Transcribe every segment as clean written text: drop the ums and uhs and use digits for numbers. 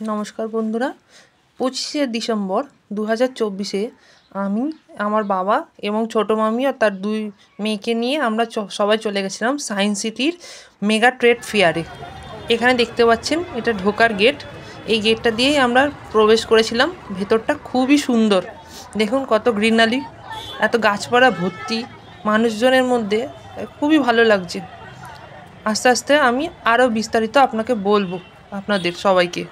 নমস্কার বন্ধুরা। 25শে ডিসেম্বর 2024-এ আমি, আমার বাবা এবং ছোটো মামি আর তার 2 মেয়েকে নিয়ে আমরা সবাই চলে গেছিলাম সায়েন্স সিটির মেগা ট্রেড ফেয়ারে। এখানে দেখতে পাচ্ছেন এটা ঢোকার গেট। এই গেটটা দিয়েই আমরা প্রবেশ করেছিলাম। ভেতরটা খুবই সুন্দর, দেখুন কত গ্রিনারি, এত গাছপালা ভর্তি, মানুষজনের মধ্যে খুবই ভালো লাগছে। আস্তে আস্তে আমি আরও বিস্তারিত আপনাকে বলবো, আপনাদের সবাইকে।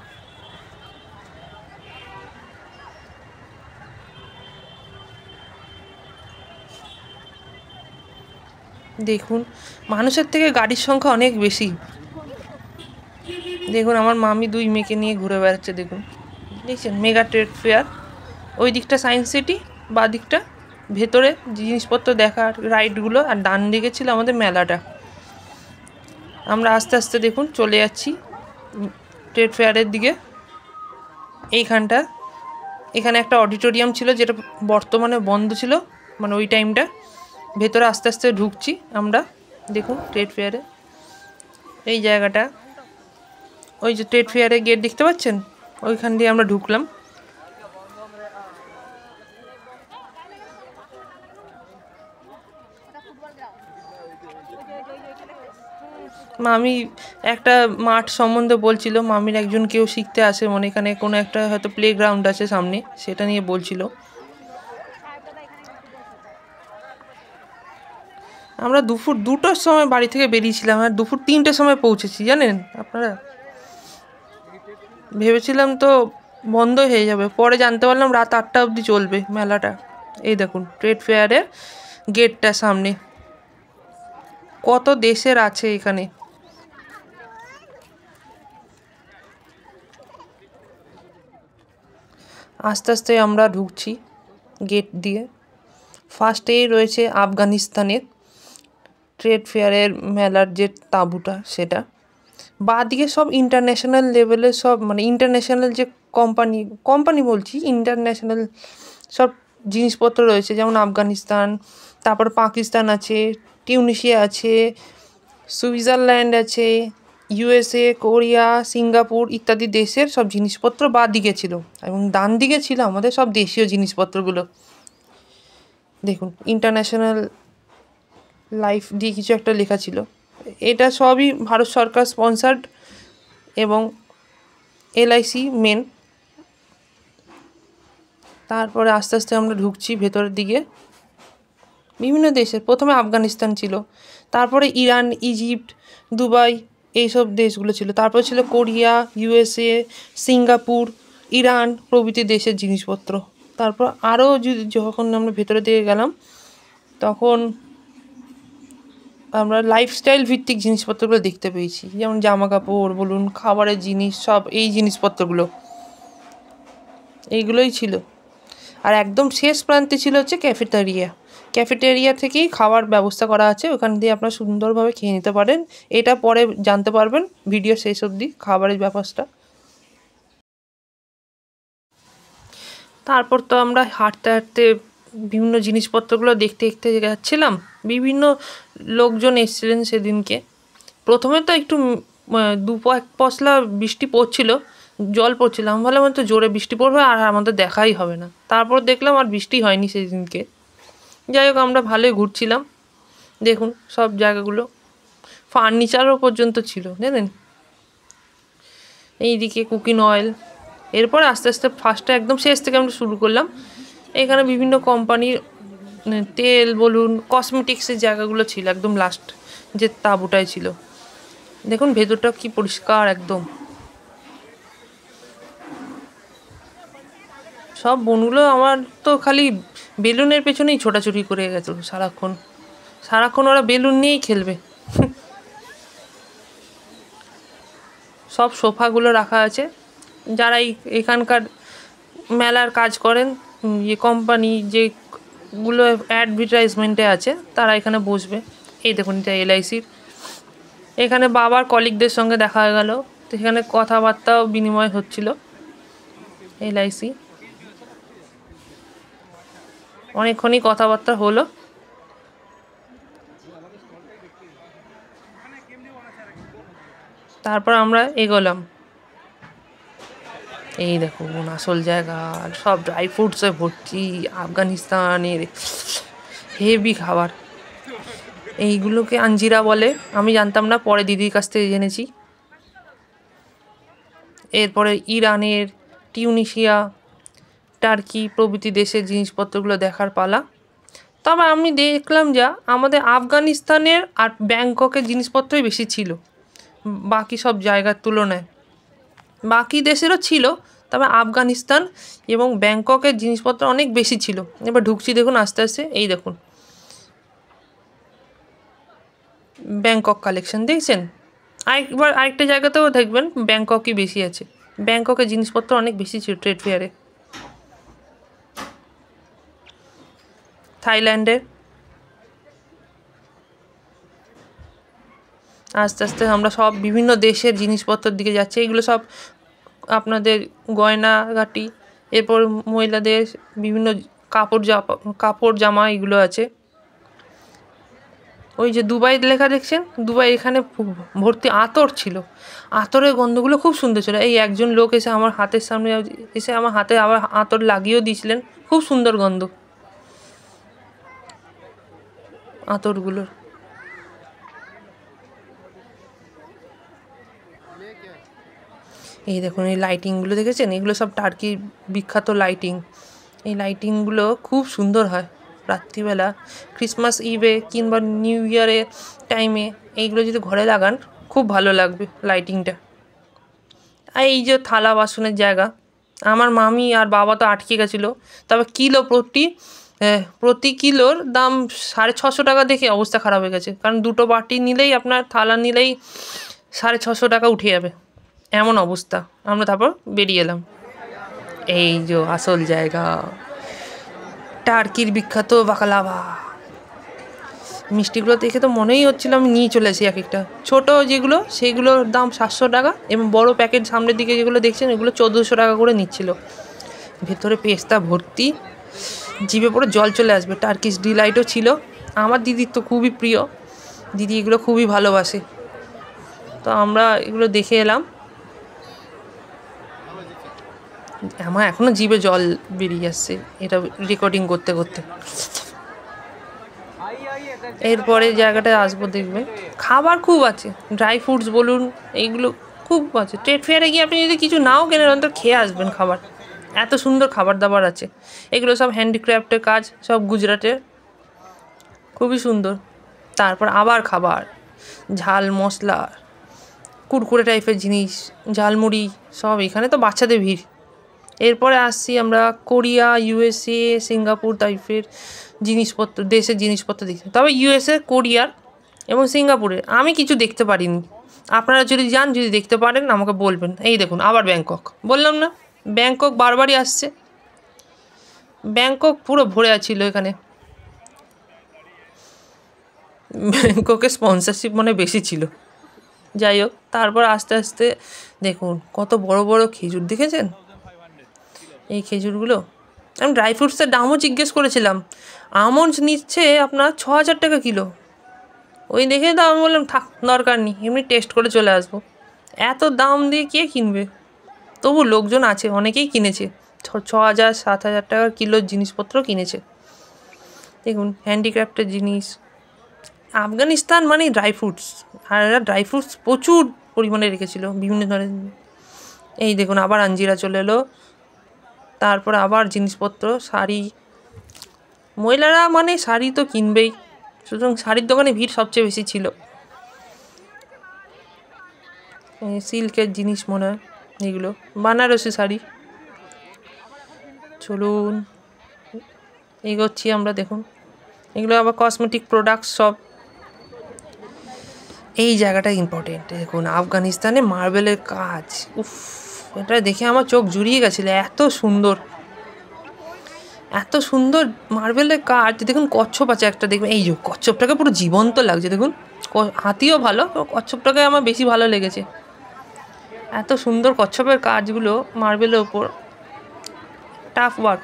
দেখুন মানুষের থেকে গাড়ির সংখ্যা অনেক বেশি। দেখুন আমার মামি 2 মেয়েকে নিয়ে ঘুরে বেড়াচ্ছে। দেখুন, দেখছেন মেগা ট্রেড ফেয়ার। ওই দিকটা সায়েন্স সিটি, বা দিকটা ভেতরে জিনিসপত্র দেখার রাইডগুলো, আর ডান দিকে ছিল আমাদের মেলাটা। আমরা আস্তে আস্তে দেখুন চলে যাচ্ছি ট্রেড ফেয়ারের দিকে। এইখানটা, এখানে একটা অডিটোরিয়াম ছিল যেটা বর্তমানে বন্ধ ছিল, মানে ওই টাইমটা। ভেতরে আস্তে আস্তে ঢুকছি আমরা। দেখুন ট্রেড ফেয়ারে এই জায়গাটা, ওই যে ট্রেড ফেয়ারের গেট দেখতে পাচ্ছেন, ওইখান দিয়ে আমরা ঢুকলাম। মামি একটা মাঠ সম্বন্ধে বলছিল, মামির একজন কেউ শিখতে আসে, মানে এখানে কোনো একটা হয়তো প্লে গ্রাউন্ড আছে সামনে, সেটা নিয়ে বলছিল। আমরা দুপুর 2টোর সময় বাড়ি থেকে বেরিয়েছিলাম, আর দুপুর 3টের সময় পৌঁছেছি। জানেন আপনারা, ভেবেছিলাম তো বন্ধ হয়ে যাবে, পরে জানতে পারলাম রাত 8টা অবধি চলবে মেলাটা। এই দেখুন ট্রেড ফেয়ারের গেটটা সামনে কত দেশের আছে এখানে। আস্তে আস্তে আমরা ঢুকছি গেট দিয়ে। ফার্স্টেই রয়েছে আফগানিস্তানের ট্রেড ফেয়ারের মেলার যে তাঁবুটা, সেটা। বাঁদিকে সব ইন্টারন্যাশনাল লেভেলের সব, মানে ইন্টারন্যাশনাল যে কোম্পানি বলছি, ইন্টারন্যাশনাল সব জিনিসপত্র রয়েছে, যেমন আফগানিস্তান, তারপর পাকিস্তান আছে, টিউনিশিয়া আছে, সুইজারল্যান্ড আছে, USA, কোরিয়া, সিঙ্গাপুর ইত্যাদি দেশের সব জিনিসপত্র বাঁ দিকে ছিল, এবং ডান দিকে ছিল আমাদের সব দেশীয় জিনিসপত্রগুলো। দেখুন ইন্টারন্যাশনাল লাইফ দিয়ে কিছু একটা লেখা ছিল। এটা সবই ভারত সরকার স্পন্সার্ড, এবং LIC মেন। তারপরে আস্তে আস্তে আমরা ঢুকছি ভেতরের দিকে। বিভিন্ন দেশের, প্রথমে আফগানিস্তান ছিল, তারপরে ইরান, ইজিপ্ট, দুবাই, এইসব দেশগুলো ছিল, তারপর ছিল কোরিয়া, USA, সিঙ্গাপুর, ইরান প্রভৃতি দেশের জিনিসপত্র। তারপর আরও যখন আমরা ভেতরের দিকে গেলাম, তখন আমরা লাইফস্টাইল ভিত্তিক জিনিসপত্রগুলো দেখতে পেয়েছি, যেমন জামা কাপড় বলুন, খাবারের জিনিস, সব এই জিনিসপত্রগুলো এইগুলোই ছিল। আর একদম শেষ প্রান্তে ছিল হচ্ছে ক্যাফেটেরিয়া থেকেই খাওয়ার ব্যবস্থা করা আছে, ওখান দিয়ে আপনারা সুন্দরভাবে খেয়ে নিতে পারেন। এটা পরে জানতে পারবেন ভিডিও শেষ অবধি, খাবারের ব্যাপারটা। তারপর তো আমরা হাঁটতে হাঁটতে বিভিন্ন জিনিসপত্রগুলো দেখতে দেখতে যাচ্ছিলাম। বিভিন্ন লোকজন এসেছিলেন সেদিনকে। প্রথমে তো একটু এক পশলা বৃষ্টি পড়ছিল, জল পড়ছিল। আমি ভাবলাম তো জোরে বৃষ্টি পড়বে আর আমাদের দেখাই হবে না। তারপর দেখলাম আর বৃষ্টি হয়নি সেই দিনকে। যাই হোক, আমরা ভালোই ঘুরছিলাম। দেখুন সব জায়গাগুলো, ফার্নিচারও পর্যন্ত ছিল জানেন। এইদিকে কুকিং অয়েল। এরপর আস্তে আস্তে ফার্স্টে একদম শেষ থেকে আমরা শুরু করলাম। এখানে বিভিন্ন কোম্পানির তেল বলুন, কসমেটিক্সের জায়গাগুলো ছিল একদম লাস্ট যে তাঁবুটাই ছিল। দেখুন ভেতরটা কি পরিষ্কার একদম। সব বোনগুলো আমার তো খালি বেলুনের পেছনেই ছোটাছুটি করে গেছিল সারাক্ষণ ওরা বেলুন নিয়েই খেলবে। সব সোফাগুলো রাখা আছে। যারা এখানকার মেলার কাজ করেন, যে কোম্পানি যেগুলো অ্যাডভার্টাইজমেন্টে আছে, তারা এখানে বসবে। এই দেখুন এটা LICর। এখানে বাবার কলিগদের সঙ্গে দেখা হয়ে গেল, তো সেখানে কথাবার্তাও বিনিময় হচ্ছিল। LIC অনেকক্ষণই কথাবার্তা হলো। তারপর আমরা এগোলাম। এই দেখুন আসল জায়গা, সব ড্রাই ফ্রুটসে ভর্তি, আফগানিস্তানের হেভি খাবার। এইগুলোকে আঞ্জিরা বলে, আমি জানতাম না, পরে দিদির কাছ থেকে জেনেছি। এরপরে ইরানের, টিউনিশিয়া, টার্কি প্রভৃতি দেশের জিনিসপত্রগুলো দেখার পালা। তবে আমি দেখলাম যা আমাদের আফগানিস্তানের আর ব্যাংককের জিনিসপত্রই বেশি ছিল বাকি সব জায়গার তুলনায়। বাকি দেশেরও ছিল, তবে আফগানিস্তান এবং ব্যাংককের জিনিসপত্র অনেক বেশি ছিল। এবার ঢুকছি দেখুন আস্তে আস্তে, এই দেখুন ব্যাংকক কালেকশন দেখছেন। আরেকটা জায়গাতেও দেখবেন ব্যাংককই বেশি আছে, ব্যাংককের জিনিসপত্র অনেক বেশি ছিল ট্রেড ফেয়ারে। থাইল্যান্ডের, আস্তে আস্তে আমরা সব বিভিন্ন দেশের জিনিসপত্রের দিকে যাচ্ছি। এগুলো সব আপনাদের গয়নাগাটি, এরপর মহিলাদের বিভিন্ন কাপড় জামা এগুলো আছে। ওই যে দুবাই লেখা দেখছেন, দুবাই এখানে ভর্তি আতর ছিল, আতরের গন্ধগুলো খুব সুন্দর ছিল। এই একজন লোক এসে আমার হাতের সামনে এসে আমার হাতে আবার আতর লাগিয়েও দিয়েছিলেন, খুব সুন্দর গন্ধ আতরগুলোর। এই দেখুন এই লাইটিংগুলো দেখেছেন, এগুলো সব টার্কির বিখ্যাত লাইটিং। এই লাইটিংগুলো খুব সুন্দর হয় রাত্রিবেলা, ক্রিসমাস ইভে কিংবা নিউ ইয়ারের টাইমে এইগুলো যদি ঘরে লাগান খুব ভালো লাগবে লাইটিংটা। আর এই যে থালা বাসনের জায়গা, আমার মামি আর বাবা তো আটকে গেছিলো, তবে প্রতি কিলোর দাম 650 টাকা দেখে অবস্থা খারাপ হয়ে গেছে, কারণ দুটো বাটি নিলেই আপনার থালা নিলেই 650 টাকা উঠে যাবে, এমন অবস্থা। আমরা তারপর বেরিয়ে এলাম। এই যে আসল জায়গা, টার্কির বিখ্যাত বাকালাভা। মিষ্টিগুলো দেখে তো মনেই হচ্ছিল আমি নিয়ে চলে আসি এক একটা। ছোটো যেগুলো সেগুলোর দাম 700 টাকা, এবং বড় প্যাকেট সামনের দিকে যেগুলো দেখছেন এগুলো 1400 টাকা করে নিচ্ছিল। ভেতরে পেস্তা ভর্তি, জিভে পরে জল চলে আসবে। টার্কিশ ডিলাইটও ছিল, আমার দিদির তো খুবই প্রিয়, দিদি এগুলো খুবই ভালোবাসে। তো আমরা এগুলো দেখে এলাম, আমার এখনও জিভে জল বেরিয়ে আসছে এটা রেকর্ডিং করতে করতে। এরপরে জায়গাটায় আসবো, দেখবেন খাবার খুব আছে, ড্রাই ফ্রুটস বলুন এইগুলো খুব আছে। ট্রেড ফেয়ারে গিয়ে আপনি যদি কিছু নাও কেনেন অন্তত খেয়ে আসবেন খাবার, এত সুন্দর খাবার দাবার আছে। এগুলো সব হ্যান্ডিক্রাফটের কাজ, সব গুজরাটের, খুবই সুন্দর। তারপর আবার খাবার, ঝাল মশলা, কুরকুরে টাইপের জিনিস, ঝালমুড়ি, সব এখানে তো বাচ্চাদের ভিড়। এরপরে আসছি আমরা কোরিয়া, ইউএসএ, সিঙ্গাপুর টাইপের জিনিসপত্র, দেশের জিনিসপত্র দেখতে। তবে ইউএসএ, কোরিয়ার এবং সিঙ্গাপুরের আমি কিছু দেখতে পারিনি। আপনারা যদি যান, যদি দেখতে পারেন আমাকে বলবেন। এই দেখুন আবার ব্যাংকক, বললাম না ব্যাংকক বারবারই আসছে, ব্যাংকক পুরো ভরে আছিল এখানে। ব্যাংককের স্পন্সরশিপ মানে বেশি ছিল। যাই হোক, তারপর আস্তে আস্তে দেখুন কত বড় বড় খেজুর দেখেছেন। এই খেজুরগুলো, আমি ড্রাই ফ্রুটসের দামও জিজ্ঞেস করেছিলাম, আমন্ডস নিচ্ছে আপনার 6000 টাকা কিলো। ওই দেখে তো আমি বললাম থাক, দরকার নেই, এমনি টেস্ট করে চলে আসবো। এত দাম দিয়ে কে কিনবে, তবু লোকজন আছে, অনেকেই কিনেছে, 6000 7000 টাকার কিলোর জিনিসপত্র কিনেছে। দেখুন হ্যান্ডিক্রাফটের জিনিস। আফগানিস্তান মানে ড্রাই ফ্রুটস, আর এরা ড্রাই ফ্রুটস প্রচুর পরিমাণে রেখেছিল বিভিন্ন ধরনের। এই দেখুন আবার আঞ্জিরা চলে এলো। তারপর আবার জিনিসপত্র, শাড়ি, মহিলারা মানে শাড়ি তো কিনবেই, সুতরাং শাড়ির দোকানে ভিড় সবচেয়ে বেশি ছিল। সিল্কের জিনিস মনে হয় এগুলো, বানারসি শাড়ি। চলুন এগোচ্ছি আমরা, দেখুন এগুলো আবার কসমেটিক প্রোডাক্টস সব। এই জায়গাটা ইম্পর্টেন্ট, দেখুন আফগানিস্তানে মার্বেলের কাজ, উফ, এটা দেখে আমার চোখ জুড়িয়ে গেছিলো, এত সুন্দর, এত সুন্দর মার্বেলের কাজ। দেখুন কচ্ছপ আছে একটা, দেখবেন এই যে কচ্ছপটাকে পুরো জীবন্ত লাগছে, দেখুন হাতিও ভালো, কচ্ছপটাকে আমার বেশি ভালো লেগেছে। এত সুন্দর কচ্ছপের কাজগুলো মার্বেলের ওপর, টাফ ওয়ার্ক।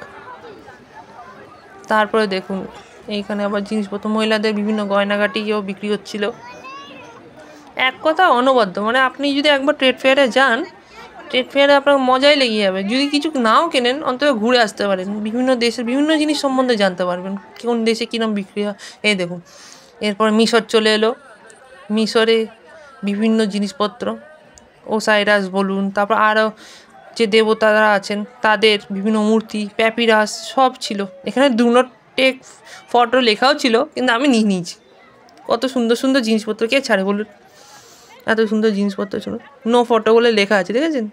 তারপরে দেখুন এইখানে আবার জিনিসপত্র, মহিলাদের বিভিন্ন গয়নাগাটিও বিক্রি হচ্ছিল। এক কথা অনবদ্য, মানে আপনি যদি একবার ট্রেড ফেয়ারে যান ট্রেড ফেয়ারে আপনার মজাই লেগে যাবে। যদি কিছু নাও কেনেন অন্তত ঘুরে আসতে পারেন, বিভিন্ন দেশের বিভিন্ন জিনিস সম্বন্ধে জানতে পারবেন, কোন দেশে কীরকম বিক্রি হয়। এই দেখুন, এরপর মিশর চলে এলো। মিশরে বিভিন্ন জিনিসপত্র, ওসাইরাস বলুন, তারপর আরও যে দেবতারা আছেন তাদের বিভিন্ন মূর্তি, প্যাপিরাস সব ছিল এখানে। ডু নট টেক ফটো লেখাও ছিল, কিন্তু আমি নিয়ে নিয়েছি। কত সুন্দর সুন্দর জিনিসপত্র, কে ছাড়ে বলুন? এত সুন্দর জিনিসপত্র ছিল, নো ফটো বলে লেখা আছে, দেখেছেন?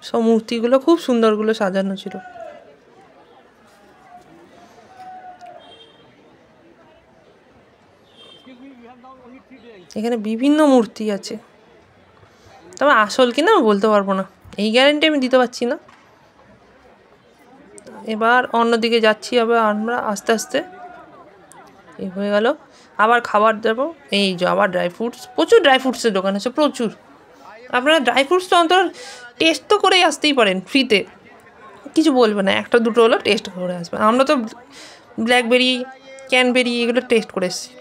সব মূর্তিগুলো খুব সুন্দরগুলো সাজানো ছিল। এখানে বিভিন্ন মূর্তি আছে, তবে আসল কিনা আমি বলতে পারবো না, এই গ্যারেন্টি আমি দিতে পারছি না। এবার অন্যদিকে যাচ্ছি আবার আমরা আস্তে আস্তে। এই হয়ে গেল, আবার খাবার দেবো। এই যে আবার ড্রাই ফ্রুটস, প্রচুর ড্রাই ফ্রুটসের দোকান আছে, প্রচুর। আপনারা ড্রাই ফ্রুটস তো অন্তত টেস্ট তো করেই আসতেই পারেন, ফ্রিতে কিছু বলবে না, একটা দুটো হলো টেস্ট করে আসবে। আমরা তো ব্ল্যাকবেরি, ক্যানবেরি এগুলো টেস্ট করে এসেছি।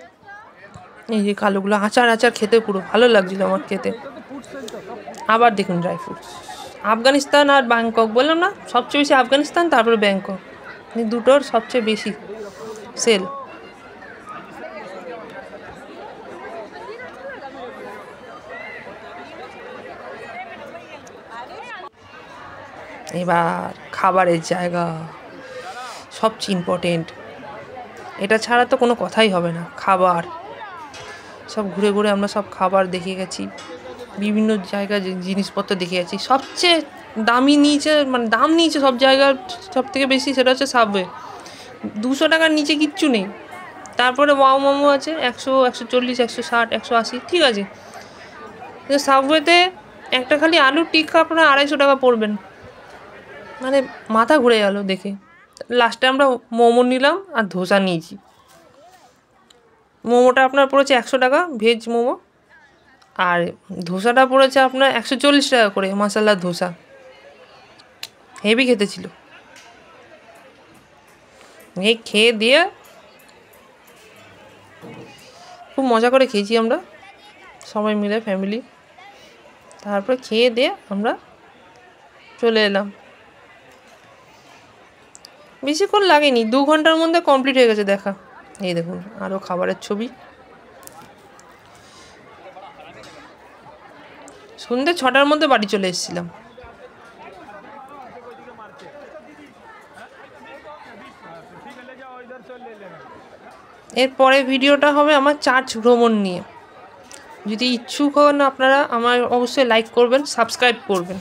এই যে কালোগুলো আচার আচার খেতে পুরো ভালো লাগছিলো আমার খেতে। আবার দেখুন ড্রাই ফ্রুটস। আফগানিস্তান আর ব্যাংকক বললাম না, সবচেয়ে বেশি আফগানিস্তান, তারপরে ব্যাংকক, এই দুটোর সবচেয়ে বেশি সেল। এবার খাবারের জায়গা সবচেয়ে ইম্পর্টেন্ট, এটা ছাড়া তো কোনো কথাই হবে না। খাবার সব ঘুরে ঘুরে আমরা সব খাবার দেখে গেছি, বিভিন্ন জায়গায় জিনিসপত্র দেখে গেছি। সবচেয়ে দামি নিয়েছে, মানে দাম নিয়েছে সব জায়গার সব থেকে বেশি, সেটা হচ্ছে সাবওয়ে। 200 টাকার নিচে কিচ্ছু নেই। তারপরে ওয়াও মোমো আছে 100, 140, 160, 180, ঠিক আছে। কিন্তু সাবওয়েতে একটা খালি আলুর টিক্কা আপনার 250 টাকা পড়বেন, মানে মাথা ঘুরে গেল দেখে। লাস্টে আমরা মোমো নিলাম আর ধোসা নিয়েছি। মোমোটা আপনার পড়েছে 100 টাকা ভেজ মোমো, আর ধোসাটা পড়েছে আপনার 140 টাকা করে মশলা ধোসা। হেভি খেতে ছিল। এই খেয়ে দিয়ে খুব মজা করে খেয়েছি আমরা সবাই মিলে, ফ্যামিলি। তারপর খেয়ে দিয়ে আমরা চলে এলাম। বেশিক্ষণ লাগেনি, 2 ঘন্টার মধ্যে কমপ্লিট হয়ে গেছে দেখা। এই দেখুন আরও খাবারের ছবি। সন্ধ্যে 6টার মধ্যে বাড়ি চলে এসেছিলাম। এরপরে ভিডিওটা হবে আমার চার্চ ভ্রমণ নিয়ে। যদি ইচ্ছুক হন আপনারা, আমার অবশ্যই লাইক করবেন, সাবস্ক্রাইব করবেন।